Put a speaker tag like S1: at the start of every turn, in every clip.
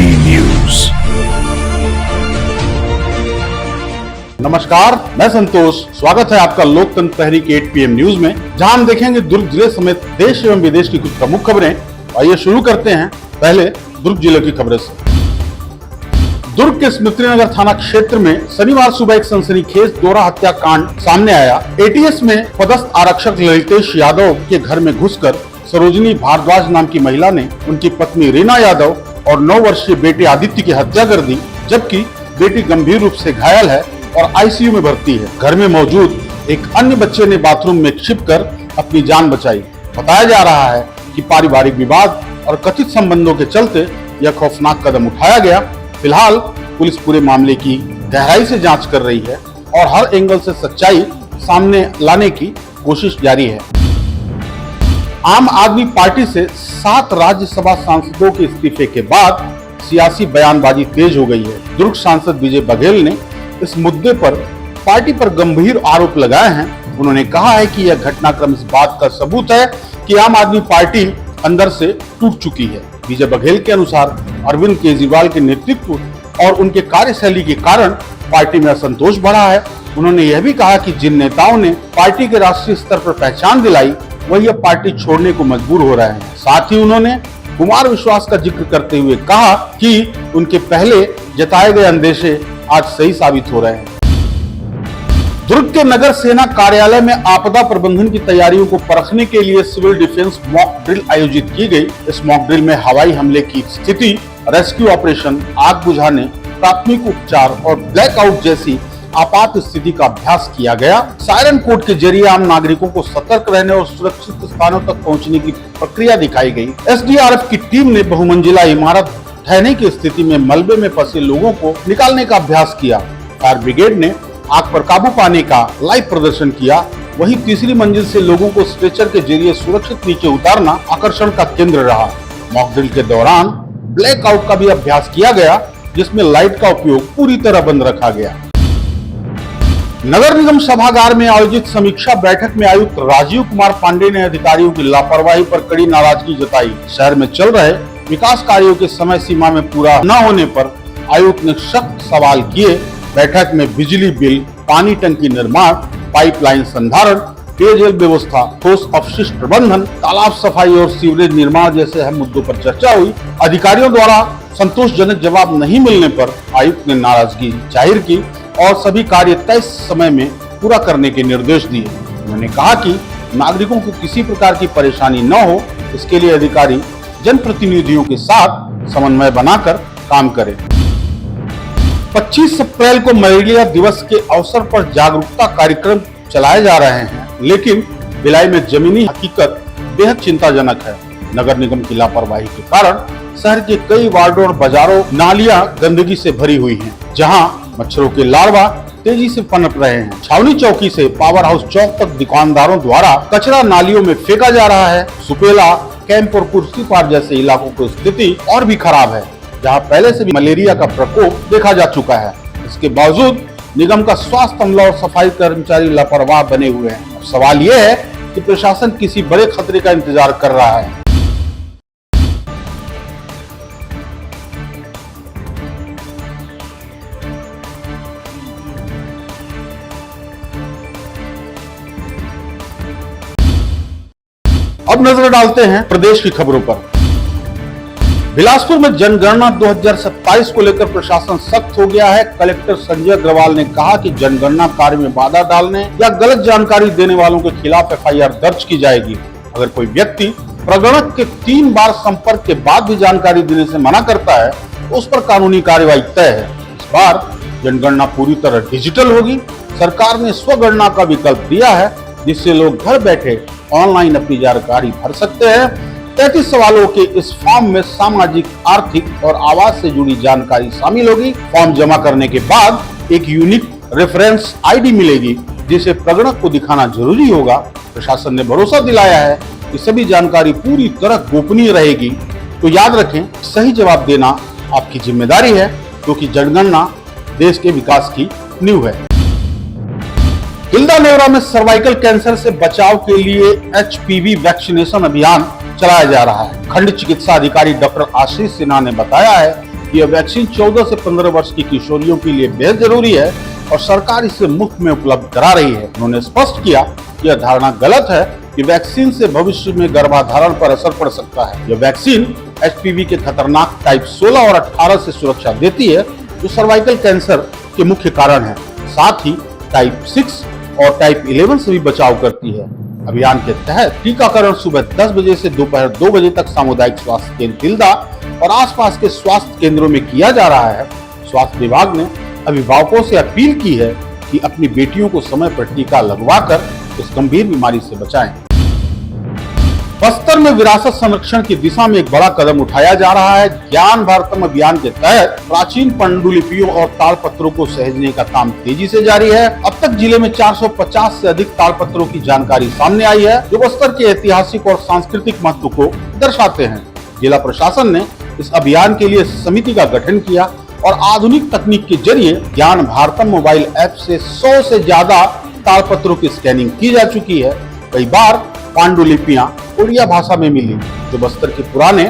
S1: HP news.
S2: नमस्कार, मैं संतोष। स्वागत है आपका लोकतंत्र तहरीक 8 PM न्यूज में, जहां हम देखेंगे दुर्ग जिले समेत देश एवं विदेश की कुछ प्रमुख खबरें। आइए शुरू करते हैं पहले दुर्ग जिले की खबरें से। दुर्ग के स्मृतिनगर थाना क्षेत्र में शनिवार सुबह एक सनसनीखेज दोहरा हत्याकांड सामने आया। एटीएस में पदस्थ आरक्षक ललितेश यादव के घर में घुसकर सरोजिनी भारद्वाज नाम की महिला ने उनकी पत्नी रीना यादव और 9 वर्षीय बेटे आदित्य की हत्या कर दी, जबकि बेटी गंभीर रूप से घायल है और आईसीयू में भर्ती है। घर में मौजूद एक अन्य बच्चे ने बाथरूम में छिपकर अपनी जान बचाई। बताया जा रहा है कि पारिवारिक विवाद और कथित संबंधों के चलते यह खौफनाक कदम उठाया गया। फिलहाल पुलिस पूरे मामले की गहराई से जांच कर रही है और हर एंगल से सच्चाई सामने लाने की कोशिश जारी है। आम आदमी पार्टी से 7 राज्यसभा सांसदों के इस्तीफे के बाद सियासी बयानबाजी तेज हो गई है। दुर्ग सांसद विजय बघेल ने इस मुद्दे पर पार्टी पर गंभीर आरोप लगाए हैं। उन्होंने कहा है कि यह घटनाक्रम इस बात का सबूत है कि आम आदमी पार्टी अंदर से टूट चुकी है। विजय बघेल के अनुसार अरविंद केजरीवाल के नेतृत्व और उनके कार्यशैली के कारण पार्टी में असंतोष बढ़ा है। उन्होंने यह भी कहा कि जिन नेताओं ने पार्टी के राष्ट्रीय स्तर पर पहचान दिलाई, वही अब पार्टी छोड़ने को मजबूर हो रहे हैं। साथ ही उन्होंने कुमार विश्वास का जिक्र करते हुए कहा कि उनके पहले जताए गए अंदेशे आज सही साबित हो रहे हैं। दुर्ग के नगर सेना कार्यालय में आपदा प्रबंधन की तैयारियों को परखने के लिए सिविल डिफेंस मॉक ड्रिल आयोजित की गई। इस मॉक ड्रिल में हवाई हमले की स्थिति, रेस्क्यू ऑपरेशन, आग बुझाने, प्राथमिक उपचार और ब्लैकआउट जैसी आपात स्थिति का अभ्यास किया गया। सायरन कोड के जरिए आम नागरिकों को सतर्क रहने और सुरक्षित स्थानों तक पहुंचने की प्रक्रिया दिखाई गई। एसडीआरएफ की टीम ने बहुमंजिला इमारत ढहने की स्थिति में मलबे में फंसे लोगों को निकालने का अभ्यास किया। फायर ब्रिगेड ने आग पर काबू पाने का लाइव प्रदर्शन किया। वहीं तीसरी मंजिल से लोगों को स्ट्रेचर के जरिए सुरक्षित नीचे उतारना आकर्षण का केंद्र रहा। मॉक ड्रिल के दौरान ब्लैकआउट का भी अभ्यास किया गया, जिसमें लाइट का उपयोग पूरी तरह बंद रखा गया। नगर निगम सभागार में आयोजित समीक्षा बैठक में आयुक्त राजीव कुमार पांडे ने अधिकारियों की लापरवाही पर कड़ी नाराजगी जताई। शहर में चल रहे विकास कार्यों के समय सीमा में पूरा न होने पर आयुक्त ने सख्त सवाल किए। बैठक में बिजली बिल, पानी टंकी निर्माण, पाइपलाइन संधारण, पेयजल व्यवस्था, ठोस अपशिष्ट प्रबंधन, तालाब सफाई और सीवरेज निर्माण जैसे अहम मुद्दों पर चर्चा हुई। अधिकारियों द्वारा संतोषजनक जवाब नहीं मिलने पर आयुक्त ने नाराजगी जाहिर की और सभी कार्य तय समय में पूरा करने के निर्देश दिए। उन्होंने कहा कि नागरिकों को किसी प्रकार की परेशानी न हो, इसके लिए अधिकारी जनप्रतिनिधियों के साथ समन्वय बनाकर काम करें। 25 अप्रैल को मलेरिया दिवस के अवसर पर जागरूकता कार्यक्रम चलाए जा रहे हैं, लेकिन भिलाई में जमीनी हकीकत बेहद चिंताजनक है। नगर निगम की लापरवाही के कारण शहर के कई वार्डों और बाजारों नालियां गंदगी से भरी हुई हैं, जहां मच्छरों के लार्वा तेजी से पनप रहे हैं। छावनी चौकी से पावर हाउस चौक तक दुकानदारों द्वारा कचरा नालियों में फेंका जा रहा है। सुपेला, कैंप और कुर्सी पार जैसे इलाकों की स्थिति और भी खराब है, जहां पहले से भी मलेरिया का प्रकोप देखा जा चुका है। इसके बावजूद निगम का स्वास्थ्य अमला और सफाई कर्मचारी लापरवाह बने हुए हैं। अब सवाल यह है कि प्रशासन किसी बड़े खतरे का इंतजार कर रहा है। अब नजर डालते हैं प्रदेश की खबरों पर। बिलासपुर में जनगणना 2027 को लेकर प्रशासन सख्त हो गया है। कलेक्टर संजय अग्रवाल ने कहा कि जनगणना कार्य में बाधा डालने या गलत जानकारी देने वालों के खिलाफ FIR दर्ज की जाएगी। अगर कोई व्यक्ति प्रगणक के 3 बार संपर्क के बाद भी जानकारी देने से मना करता है, तो उस पर कानूनी कार्रवाई तय है। इस बार जनगणना पूरी तरह डिजिटल होगी। सरकार ने स्वगणना का विकल्प दिया है, जिससे लोग घर बैठे ऑनलाइन अपनी जानकारी भर सकते हैं। 33 सवालों के इस फॉर्म में सामाजिक, आर्थिक और आवास से जुड़ी जानकारी शामिल होगी। फॉर्म जमा करने के बाद एक यूनिक रेफरेंस ID मिलेगी, जिसे प्रगणक को दिखाना जरूरी होगा। प्रशासन ने भरोसा दिलाया है कि सभी जानकारी पूरी तरह गोपनीय रहेगी। तो याद रखें, सही जवाब देना आपकी जिम्मेदारी है, क्योंकि जनगणना देश के विकास की नींव है। तिल्दा नेवरा में सर्वाइकल कैंसर से बचाव के लिए HPV वैक्सीनेशन अभियान चलाया जा रहा है। खंड चिकित्सा अधिकारी डॉक्टर आशीष सिन्हा ने बताया है यह वैक्सीन 14 से 15 वर्ष की किशोरियों के लिए बेहद जरूरी है और सरकार इसे मुफ्त में उपलब्ध करा रही है। उन्होंने स्पष्ट किया कि यह धारणा गलत है कि वैक्सीन से भविष्य में गर्भाधारण पर असर पड़ सकता है। यह वैक्सीन HPV के खतरनाक टाइप 16 और 18 से सुरक्षा देती है, जो सर्वाइकल कैंसर के मुख्य कारण है। साथ ही टाइप 6 और टाइप 11 से भी बचाव करती है। अभियान के तहत टीकाकरण सुबह 10 बजे से दोपहर 2 बजे तक सामुदायिक स्वास्थ्य केंद्र तिल्दा और आसपास के स्वास्थ्य केंद्रों में किया जा रहा है। स्वास्थ्य विभाग ने अभिभावकों से अपील की है कि अपनी बेटियों को समय पर टीका लगवाकर इस गंभीर बीमारी से बचाएं। बस्तर में विरासत संरक्षण की दिशा में एक बड़ा कदम उठाया जा रहा है। ज्ञान भारतम अभियान के तहत प्राचीन पांडुलिपियों और तालपत्रों को सहेजने का काम तेजी से जारी है। अब तक जिले में 450 से अधिक तालपत्रों की जानकारी सामने आई है, जो बस्तर के ऐतिहासिक और सांस्कृतिक महत्व को दर्शाते हैं। जिला प्रशासन ने इस अभियान के लिए समिति का गठन किया और आधुनिक तकनीक के जरिए ज्ञान भारतम मोबाइल ऐप से 100 से ज्यादा तालपत्रों की स्कैनिंग की जा चुकी है। कई बार पांडुलिपियां उड़िया भाषा में मिली, जो बस्तर के पुराने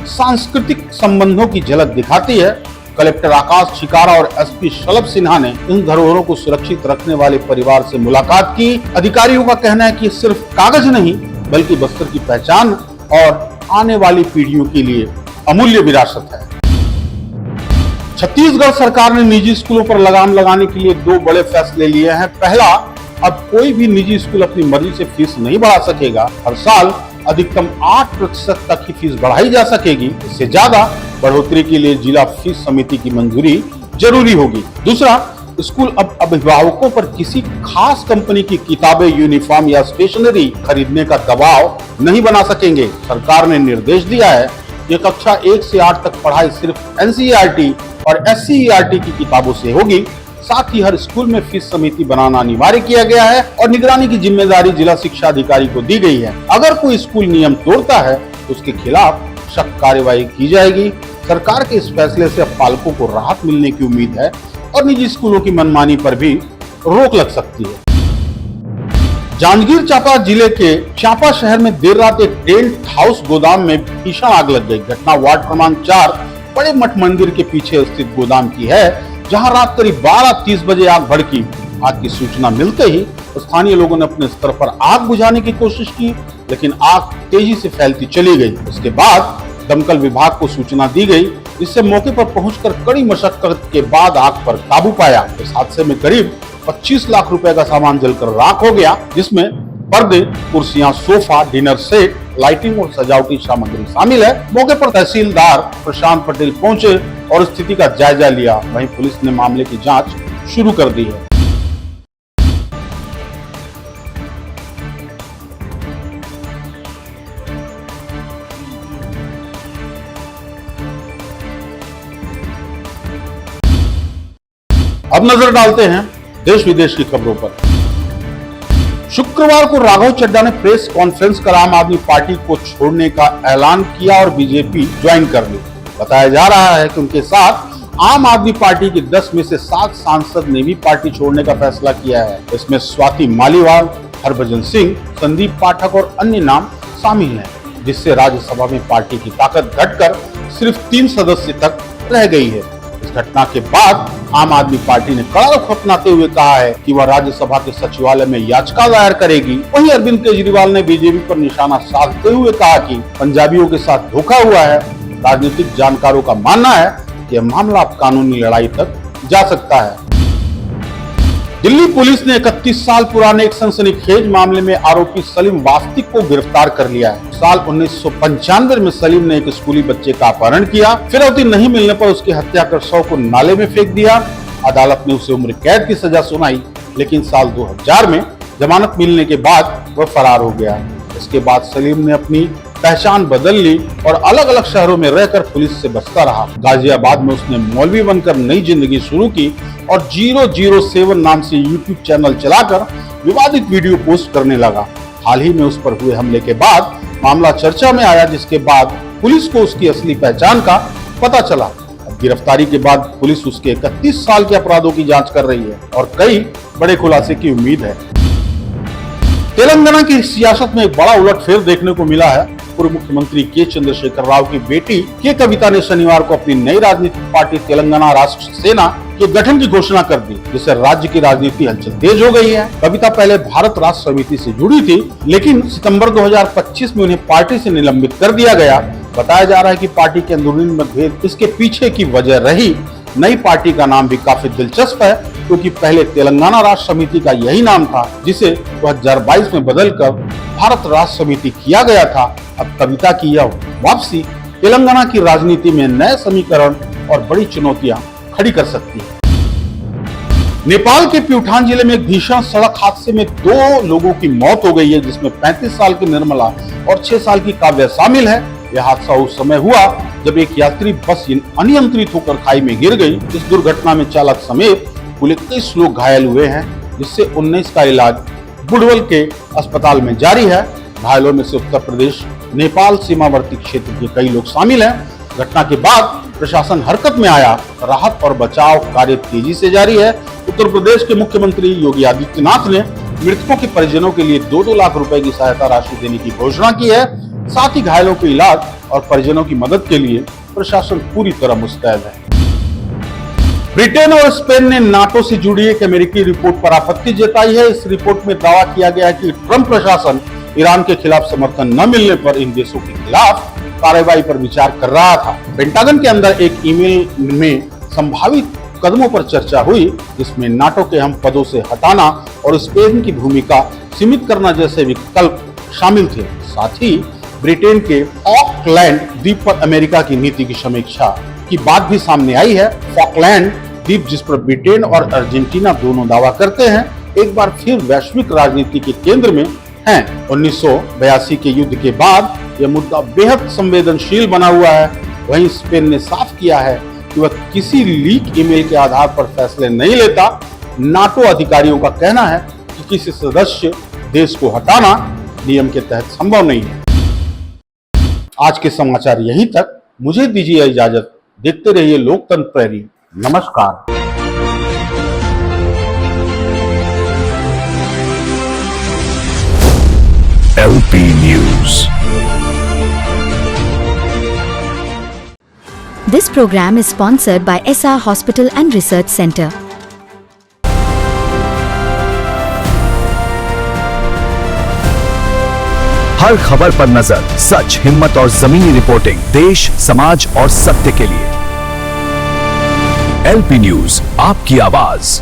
S2: सांस्कृतिक संबंधों की झलक दिखाती है। कलेक्टर आकाश छिकारा और SP शलभ सिन्हा ने इन धरोहरों को सुरक्षित रखने वाले परिवार से मुलाकात की। अधिकारियों का कहना है कि ये सिर्फ कागज नहीं, बल्कि बस्तर की पहचान और आने वाली पीढ़ियों के लिए अमूल्य विरासत है। छत्तीसगढ़ सरकार ने निजी स्कूलों पर लगाम लगाने के लिए 2 बड़े फैसले लिए हैं। पहला, अब कोई भी निजी स्कूल अपनी मर्जी से फीस नहीं बढ़ा सकेगा। हर साल अधिकतम 8% तक की फीस बढ़ाई जा सकेगी। इससे ज्यादा बढ़ोतरी के लिए जिला फीस समिति की मंजूरी जरूरी होगी। दूसरा, स्कूल अब अभिभावकों पर किसी खास कंपनी की किताबें, यूनिफॉर्म या स्टेशनरी खरीदने का दबाव नहीं बना सकेंगे। सरकार ने निर्देश दिया है कि कक्षा 1 से 8 तक पढ़ाई सिर्फ NCERT और SCERT की किताबों से होगी। साथ ही हर स्कूल में फीस समिति बनाना अनिवार्य किया गया है और निगरानी की जिम्मेदारी जिला शिक्षा अधिकारी को दी गई है। अगर कोई स्कूल नियम तोड़ता है तो उसके खिलाफ सख्त कार्रवाई की जाएगी। सरकार के इस फैसले से अब पालकों को राहत मिलने की उम्मीद है और निजी स्कूलों की मनमानी पर भी रोक लग सकती है। जांजगीर चांपा जिले के चांपा शहर में देर रात एक टेंट हाउस गोदाम में भीषण आग लग गई। घटना वार्ड क्रमांक 4 बड़े मठ मंदिर के पीछे स्थित गोदाम की है, जहां रात करीब 12:30 बजे आग भड़की। आग की सूचना मिलते ही स्थानीय लोगों ने अपने स्तर पर आग बुझाने की कोशिश की, लेकिन आग तेजी से फैलती चली गई। इसके बाद दमकल विभाग को सूचना दी गई, जिससे मौके पर पहुंचकर कड़ी मशक्कत के बाद आग पर काबू पाया। इस हादसे में करीब 25 लाख रुपए का सामान जलकर राख हो गया, जिसमें पर्दे, कुर्सियां, सोफा, डिनर सेट, लाइटिंग और सजावटी सामग्री शामिल है। मौके पर तहसीलदार प्रशांत पटेल पहुंचे और स्थिति का जायजा लिया। वहीं पुलिस ने मामले की जांच शुरू कर दी है। अब नजर डालते हैं देश विदेश की खबरों पर। शुक्रवार को राघव चड्ढा ने प्रेस कॉन्फ्रेंस कर आम आदमी पार्टी को छोड़ने का ऐलान किया और बीजेपी ज्वाइन कर ली। बताया जा रहा है कि उनके साथ आम आदमी पार्टी के 10 में से 7 सांसद ने भी पार्टी छोड़ने का फैसला किया है। इसमें स्वाति मालीवाल, हरभजन सिंह, संदीप पाठक और अन्य नाम शामिल हैं, जिससे राज्यसभा में पार्टी की ताकत घटकर सिर्फ 3 सदस्य तक रह गई है। इस घटना के बाद आम आदमी पार्टी ने कड़ा रुख अपनाते हुए कहा है कि वह राज्यसभा के सचिवालय में याचिका दायर करेगी। वहीं अरविंद केजरीवाल ने बीजेपी पर निशाना साधते हुए कहा कि पंजाबियों के साथ धोखा हुआ है। राजनीतिक जानकारों का मानना है कि यह मामला अब कानूनी लड़ाई तक जा सकता है। दिल्ली पुलिस ने 31 साल पुराने एक सनसनीखेज मामले में आरोपी सलीम वास्तिक को गिरफ्तार कर लिया है। साल 1995 में सलीम ने एक स्कूली बच्चे का अपहरण किया, फिरौती नहीं मिलने पर उसकी हत्या कर शव को नाले में फेंक दिया। अदालत ने उसे उम्र कैद की सजा सुनाई, लेकिन साल 2000 में जमानत मिलने के बाद वह फरार हो गया। इसके बाद सलीम ने अपनी पहचान बदल ली और अलग अलग शहरों में रहकर पुलिस से बचता रहा। गाजियाबाद में उसने मौलवी बनकर नई जिंदगी शुरू की और 007 नाम से यूट्यूब चैनल चलाकर विवादित वीडियो पोस्ट करने लगा। हाल ही में उस पर हुए हमले के बाद मामला चर्चा में आया, जिसके बाद पुलिस को उसकी असली पहचान का पता चला। अब गिरफ्तारी के बाद पुलिस उसके 31 साल के अपराधों की जांच कर रही है और कई बड़े खुलासे की उम्मीद है। तेलंगाना की सियासत में एक बड़ा उलटफेर देखने को मिला है। पूर्व मुख्यमंत्री के चंद्रशेखर राव की बेटी के कविता ने शनिवार को अपनी नई राजनीतिक पार्टी तेलंगाना राष्ट्र सेना के गठन की घोषणा कर दी, जिससे राज्य की राजनीति हलचल तेज हो गई है। कविता पहले भारत राष्ट्र समिति से जुड़ी थी, लेकिन सितंबर 2025 में उन्हें पार्टी से निलंबित कर दिया गया। बताया जा रहा है कि पार्टी के अंदरूनी मतभेद इसके पीछे की वजह रही। नई पार्टी का नाम भी काफी दिलचस्प है, क्योंकि पहले तेलंगाना राष्ट्र समिति का यही नाम था, जिसे 2022 में बदलकर भारत राष्ट्र समिति किया गया था। अब कविता की यह वापसी तेलंगाना की राजनीति में नए समीकरण और बड़ी चुनौतियां खड़ी कर सकती है। नेपाल के प्यूठान जिले में एक भीषण सड़क हादसे में 2 लोगों की मौत हो गई है, जिसमें 35 साल की निर्मला और 6 साल की काव्या शामिल है। यह हादसा उस समय हुआ जब एक यात्री बस अनियंत्रित होकर खाई में गिर गई। इस दुर्घटना में चालक समेत कुल 21 लोग घायल हुए हैं, जिससे 19 का इलाज बुडवल के अस्पताल में जारी है। घायलों में से उत्तर प्रदेश नेपाल सीमावर्ती क्षेत्र के कई लोग शामिल हैं। घटना के बाद प्रशासन हरकत में आया। राहत और बचाव कार्य तेजी से जारी है। उत्तर प्रदेश के मुख्यमंत्री योगी आदित्यनाथ ने मृतकों के परिजनों के लिए 2-2 लाख रुपए की सहायता राशि देने की घोषणा की है। साथ ही घायलों के इलाज और परिजनों की मदद के लिए प्रशासन पूरी तरह मुस्तैद है। ब्रिटेन और स्पेन ने नाटो से जुड़ी एक अमेरिकी रिपोर्ट पर आपत्ति जताई है। इस रिपोर्ट में दावा किया गया है कि ट्रंप प्रशासन ईरान के खिलाफ समर्थन न मिलने पर इन देशों के खिलाफ कार्रवाई पर विचार कर रहा था। पेंटागन के अंदर एक ईमेल में संभावित कदमों पर चर्चा हुई, जिसमें नाटो के अहम पदों से हटाना और स्पेन की भूमिका सीमित करना जैसे विकल्प शामिल थे। साथ ही ब्रिटेन के फॉकलैंड द्वीप पर अमेरिका की नीति की समीक्षा की बात भी सामने आई है। फॉकलैंड द्वीप, जिस पर ब्रिटेन और अर्जेंटीना दोनों दावा करते हैं, एक बार फिर वैश्विक राजनीति के केंद्र में हैं। 1982 के युद्ध के बाद यह मुद्दा बेहद संवेदनशील बना हुआ है। वहीं स्पेन ने साफ किया है कि वह किसी लीक ईमेल के आधार पर फैसले नहीं लेता। नाटो अधिकारियों का कहना है कि किसी सदस्य देश को हटाना नियम के तहत संभव नहीं है। आज के समाचार यहीं तक। मुझे दीजिए इजाजत। देखते रहिए लोकतंत्र प्रहरी। नमस्कार।
S1: LP News.
S3: This program is sponsored by SR Hospital and Research Center.
S1: हर खबर पर नजर, सच, हिम्मत और जमीनी रिपोर्टिंग, देश, समाज और सत्य के लिए। LP न्यूज, आपकी आवाज।